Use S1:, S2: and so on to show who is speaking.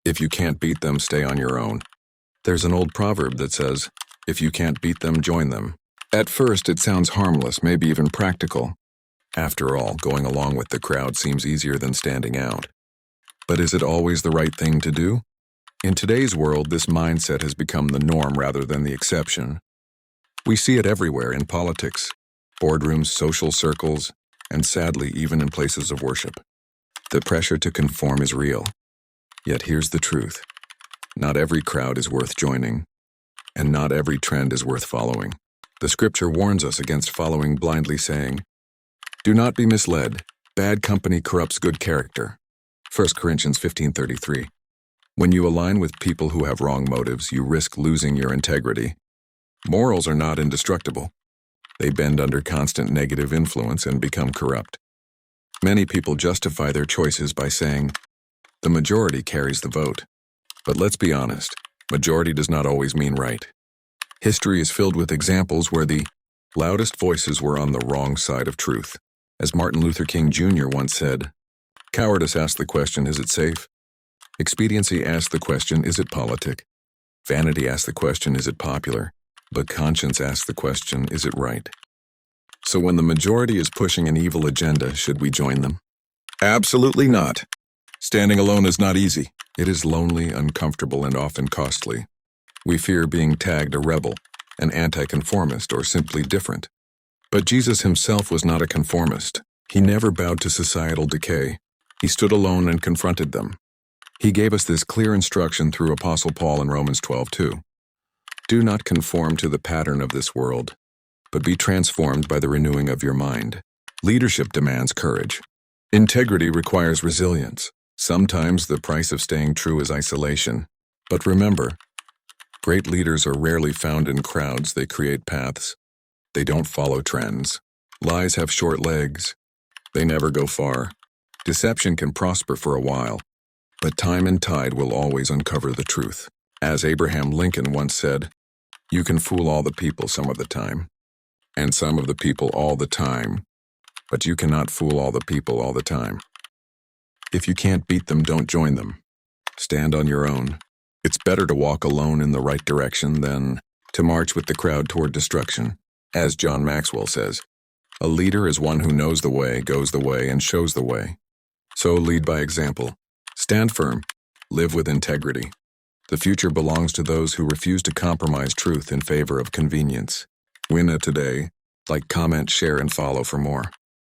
S1: If you can't beat them, stay on your own. There's an old proverb that says, if you can't beat them, join them. At first, it sounds harmless, maybe even practical. After all, going along with the crowd seems easier than standing out. But is it always the right thing to do? In today's world, this mindset has become the norm rather than the exception. We see it everywhere in politics, boardrooms, social circles, and sadly, even in places of worship. The pressure to conform is real. Yet here's the truth. Not every crowd is worth joining, and not every trend is worth following. The scripture warns us against following blindly, saying, "Do not be misled. Bad company corrupts good character." 1 Corintians 15:33. When you align with people who have wrong motives, you risk losing your integrity. Morals are not indestructible. They bend under constant negative influence and become corrupt. Many people justify their choices by saying, the majority carries the vote. But let's be honest, majority does not always mean right. History is filled with examples where the loudest voices were on the wrong side of truth. As Martin Luther King Jr. once said, cowardice asks the question, is it safe? Expediency asks the question, is it politic? Vanity asks the question, is it popular? But conscience asks the question, is it right? So when the majority is pushing an evil agenda, should we join them? Absolutely not. Standing alone is not easy. It is lonely, uncomfortable, and often costly. We fear being tagged a rebel, an anti-conformist, or simply different. But Jesus himself was not a conformist. He never bowed to societal decay. He stood alone and confronted them. He gave us this clear instruction through Apostle Paul in Romans 12:2. Do not conform to the pattern of this world, but be transformed by the renewing of your mind. Leadership demands courage. Integrity requires resilience. Sometimes the price of staying true is isolation. But remember, great leaders are rarely found in crowds. They create paths. They don't follow trends. Lies have short legs. They never go far. Deception can prosper for a while, but time and tide will always uncover the truth. As Abraham Lincoln once said, you can fool all the people some of the time, and some of the people all the time, but you cannot fool all the people all the time. If you can't beat them, don't join them. Stand on your own. It's better to walk alone in the right direction than to march with the crowd toward destruction. As John Maxwell says, a leader is one who knows the way, goes the way, and shows the way. So lead by example. Stand firm. Live with integrity. The future belongs to those who refuse to compromise truth in favor of convenience. Win it today. Like, comment, share, and follow for more.